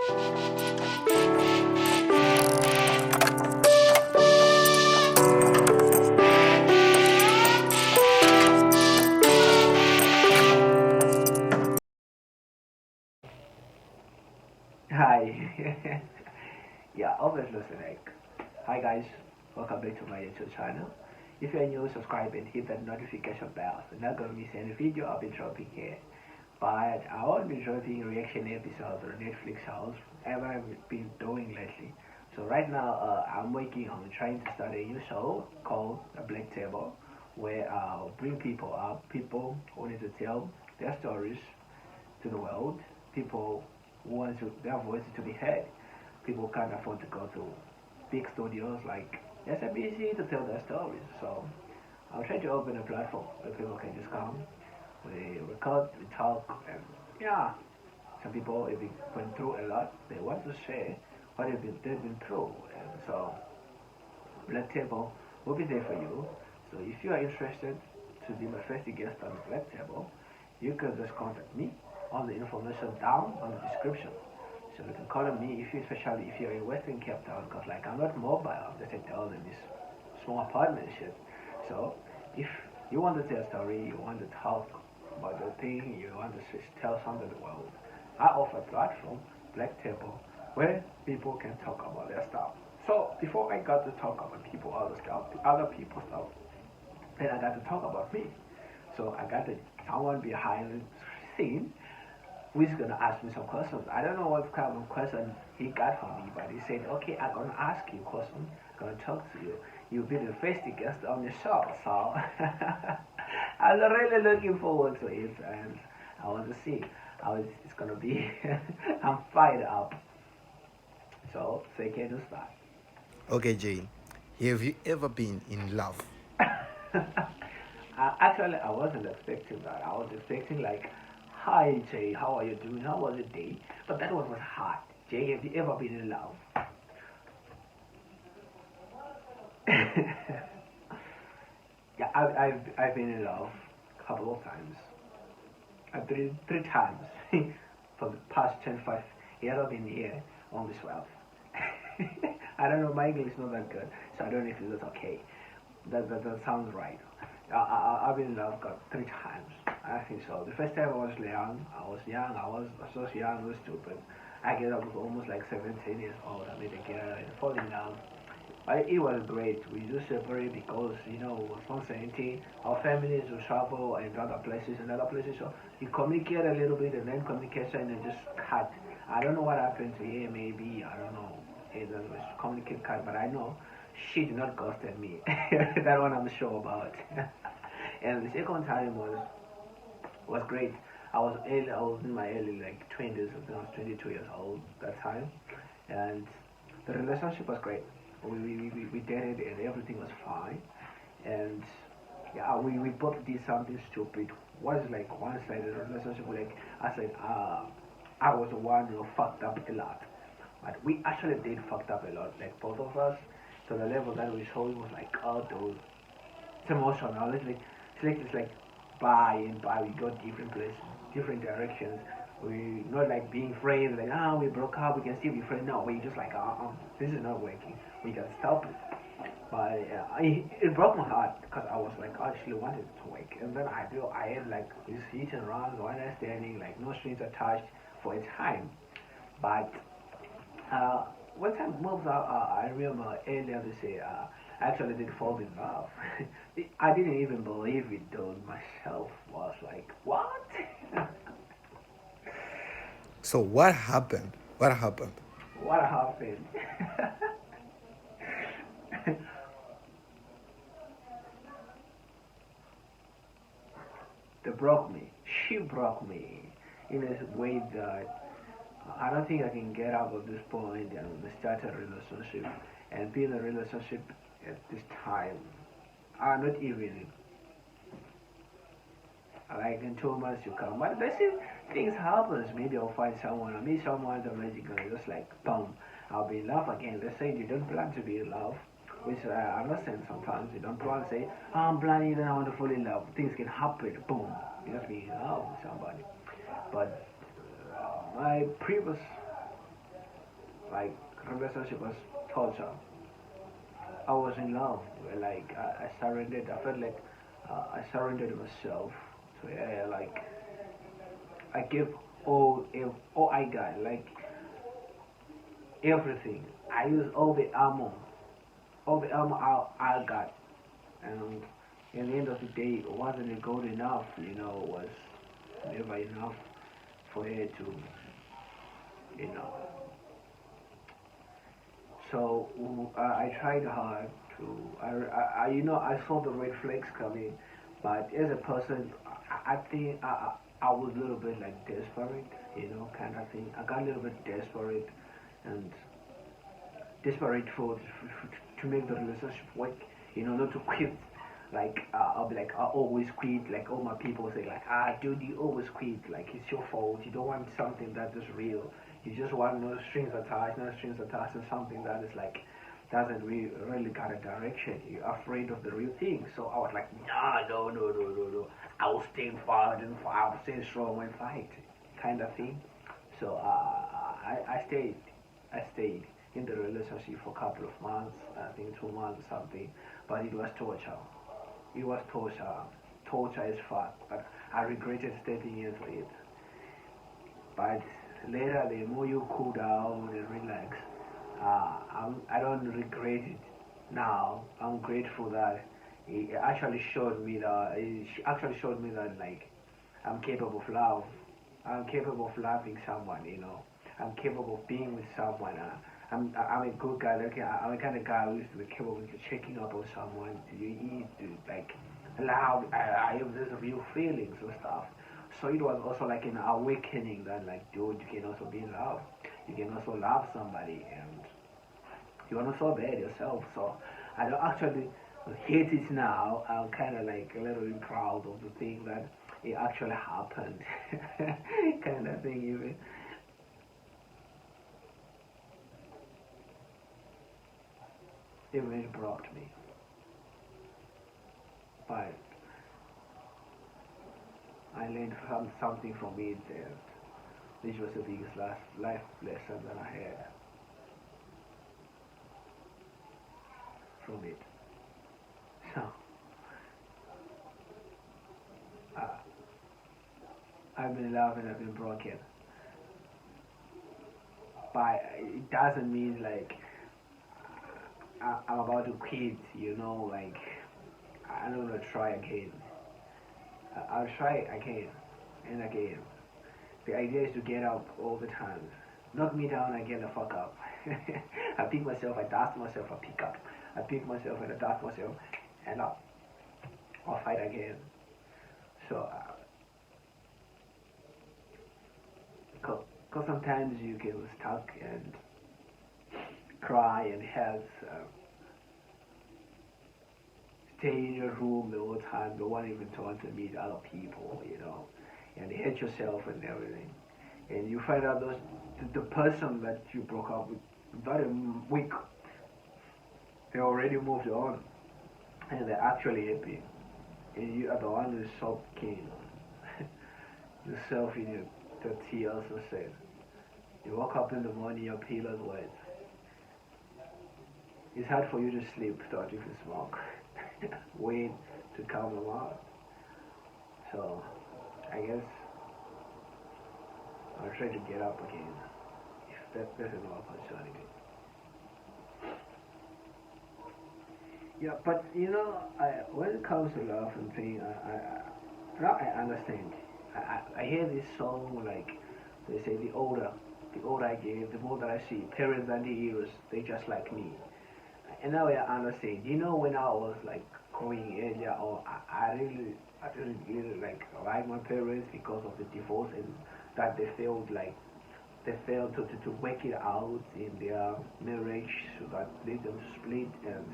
Hi. Yeah, always listening. Hi guys, welcome back to my YouTube channel. If you're new, subscribe and hit that notification bell. So not gonna miss any video I'll be dropping here. But I won't be dropping reaction episodes or Netflix shows ever I've been doing lately. So right now I'm working on trying to start a new show called A Black Table, where I'll bring people up, people who need to tell their stories to the world, people who want their voices to be heard. People can't afford to go to big studios like SMBC to tell their stories. So I'll try to open a platform where people can just come, we record, we talk, and yeah, some people have been went through a lot. They want to share what they've been through, and so Black Table will be there for you. So if you are interested to be my first guest on Black Table, you can just contact me. All the information down on the description. So you can call on me if you, especially if you're in Western Cape Town, because like I'm not mobile, I'm just a town in this small apartment shit. So if you want to tell a story, you want to talk about the thing, you want to tell something to the world, I offer a platform, Black Table, where people can talk about their stuff. So before I got to talk about people, other stuff, other people's stuff, then I got to talk about me. So I got to someone behind the scene who's gonna ask me some questions. I don't know what kind of question he got from me, but he said, "Okay, I'm gonna ask you a question. I'm gonna talk to you. You'll be the first guest on the show." So I'm really looking forward to it, and I want to see how it's gonna be. I'm fired up. So, say, can you start? Okay, Jay, have you ever been in love? Actually, I wasn't expecting that. I was expecting like, "Hi Jay, how are you doing? How was the day?" But that one was hard. Jay, have you ever been in love? Yeah, I've been in love a couple of times. Three times for the past 25 years I've been here on this wealth. I don't know, my English is not that good, so I don't know if it's okay. That sounds right. I've been in love got three times. I think so. The first time I was so young, I was stupid. I guess I was almost like 17 years old. I met a girl and fall in love. But it was great. We just separate because it was from 17. Our families will travel and other places. So you communicate a little bit and then communication and just cut. I don't know what happened to him. Maybe I don't know. It was communicate cut, but I know she did not ghosted me. That one I'm sure about. And the second time was great. I was in my early like 20s. I think I was 22 years old that time, and the relationship was great. We dated and everything was fine, and yeah, we both did something stupid. Was like one-sided relationship. Like I said, I was the one who fucked up a lot, but we actually did fucked up a lot. Like both of us, to the level that we saw it was like oh, those it's emotional. It's like by and by we go different places, different directions. We not like being friends, like we broke up, we can still be friends. No, we just like this is not working. We can stop it. But it broke my heart because I was like I actually wanted it to work, and then I had like this hit and runs, no understanding, like no strings attached for a time. But uh, once I moved out, I remember earlier this year, I actually did fall in love. I didn't even believe it, though. Myself was like, what? So, what happened? What happened? What happened? They broke me. She broke me in a way that I don't think I can get out of this point and start a relationship and be in a relationship at this time. I'm not even like in 2 months to come. But let's see, things happens. Maybe I'll find someone. I meet someone magically, just like boom, I'll be in love again. Let's say you don't plan to be in love, which I understand sometimes. You don't plan to say, I'm planning and I want to fall in love. Things can happen. Boom, you just be in love with somebody. But my previous Like relationship was torture. I was in love. Like I surrendered. I felt like I surrendered myself. So yeah, like I gave all I got. Like everything. I used all the armor I got, and at the end of the day, it wasn't good enough. It was never enough for her to, you know. So I tried hard to. I saw the red flags coming, but as a person, I think I was a little bit like desperate, kind of thing. I got a little bit desperate, and desperate for to make the relationship work, not to quit. Like I'll be like I always quit. Like all my people say like dude, you always quit. Like it's your fault. You don't want something that is real. You just want no strings attached, and something that is like doesn't really got a direction. You're afraid of the real thing. So I was like, nah, no. I will stand firm and I will stay strong and fight, kind of thing. So I stayed. I stayed in the relationship for a couple of months, I think 2 months or something, but it was torture. It was torture. Torture is fuck. But I regretted stepping into it. But later, the more you cool down and relax, I don't regret it now. I'm grateful that it actually showed me that she actually showed me that like I'm capable of love. I'm capable of loving someone. I'm capable of being with someone. I'm a good guy. Like I'm the kind of guy who used to be capable of checking up on someone. To eat, to like allow. I have this real feelings and stuff. So it was also like an awakening that like, dude, you can also be in love. You can also love somebody, and you are not so bad yourself. So I don't actually hate it now. I'm kind of like a little bit proud of the thing that it actually happened, kind of thing. Even it broke me, but I learned something from it, and this was the biggest life lesson that I had from it. So uh, I've been loved and I've been broken, but it doesn't mean like I'm about to quit. Like I'm gonna try again. I'll try again and again. The idea is to get up all the time. Knock me down, I get the fuck up. I pick myself, I dust myself, I pick up. I pick myself and I dust myself, and I'll fight again. So, because sometimes you get stuck and cry and have stay in your room the whole time, don't want even to want to meet other people, and hate yourself and everything. And you find out the person that you broke up with very weak, they already moved on, and they're actually happy. And you are the one who's soaking yourself in the tears and said, you woke up in the morning, your pillows wet. It's hard for you to sleep without you smoke. Wait to calm them out. So I guess I'll try to get up again if there's an opportunity. Yeah, but when it comes to love and pain, now I understand. I hear this song like they say the older I get, the more that I see parents and the heroes, they just like me. And now I understand. When I was like growing earlier, or I really like my parents because of the divorce and that they failed to work it out in their marriage, so that they them split and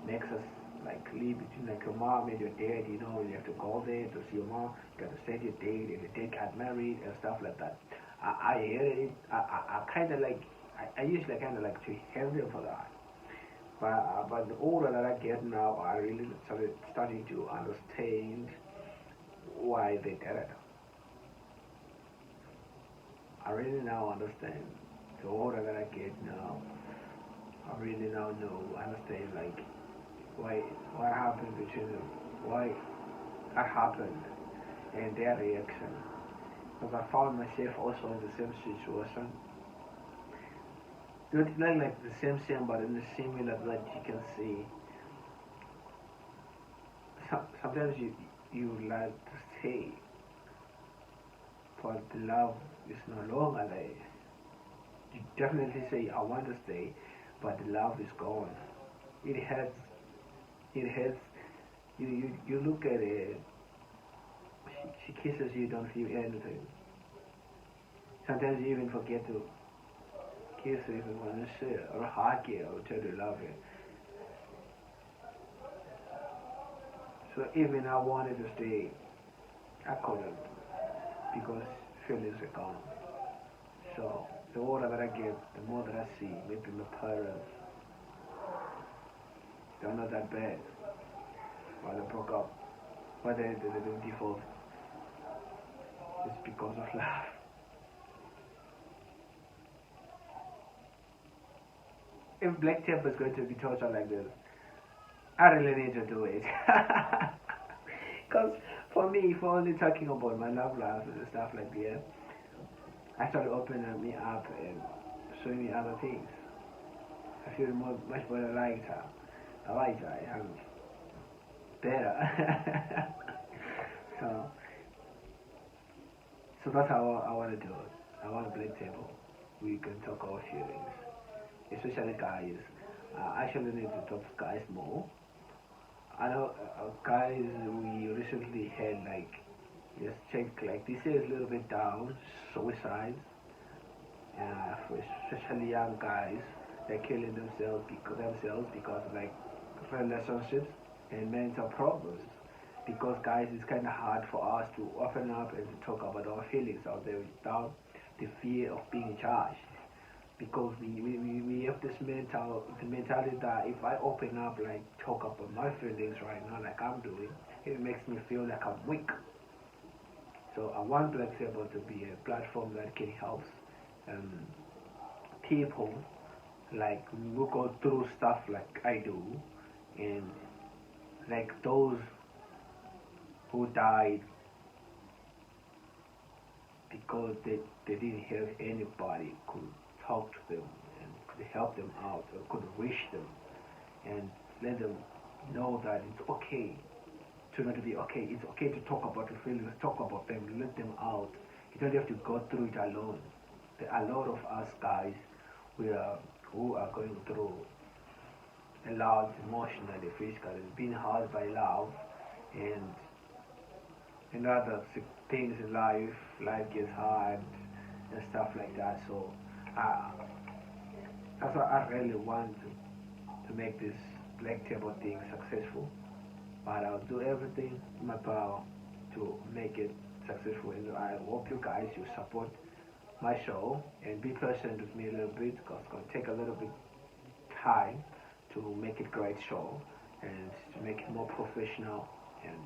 makes us like live between like your mom and your dad. You have to go there to see your mom, you got to send your dad, and your dad got married and stuff like that. I hear it. I kind of like. I usually kind of like to help them for that. But the older that I get now, I really starting to understand why they did it. I really now understand the older that I get now, I really now understand like why what happened between them, why that happened, and their reaction. Because I found myself also in the same situation. Not like the same, but in the similar that you can see. Sometimes you like to stay, but the love is no longer there. You definitely say I want to stay, but the love is gone. It hurts. It hurts. You look at it. She kisses you, don't feel anything. Sometimes you even forget to kiss her if you want to share or hug her or try to love her. So even I wanted to stay, I couldn't because feelings are gone. So the older that I get, the more that I see maybe my parents, they're not that bad. Why they broke up, why they default, it's because of love. If Black Tape is going to be tortured like this, I really need to do it. Because for me, if we're only talking about my love life and stuff like that, I started opening me up and showing me other things. I feel much more lighter and better. so, so that's how I want to do it. I want a Black Table. We can talk our feelings, especially guys. I actually need to talk to guys more. I know guys, we recently had like just check like this year is a little bit down, suicides, for especially young guys, they're killing themselves because of like relationships and mental problems. Because guys, it's kind of hard for us to open up and to talk about our feelings out there without the fear of being judged. Because we have this the mentality that if I open up, like talk about my feelings right now, like I'm doing, it makes me feel like I'm weak. So I want Black Table to be a platform that can help um, people like who go through stuff like I do, and like those who died because they didn't have anybody could talk to them and could help them out or could reach them and let them know that it's okay to not be okay. It's okay to talk about your feelings, talk about them, let them out. You don't have to go through it alone. There are a lot of us guys who are going through a lot emotionally, physically, being hurt by love and other things in life. Life gets hard and stuff like that. So uh, that's why I really want to make this Black Table thing successful. But I'll do everything in my power to make it successful. And I hope you guys you support my show and be patient with me a little bit because it's going to take a little bit time to make it great show and to make it more professional and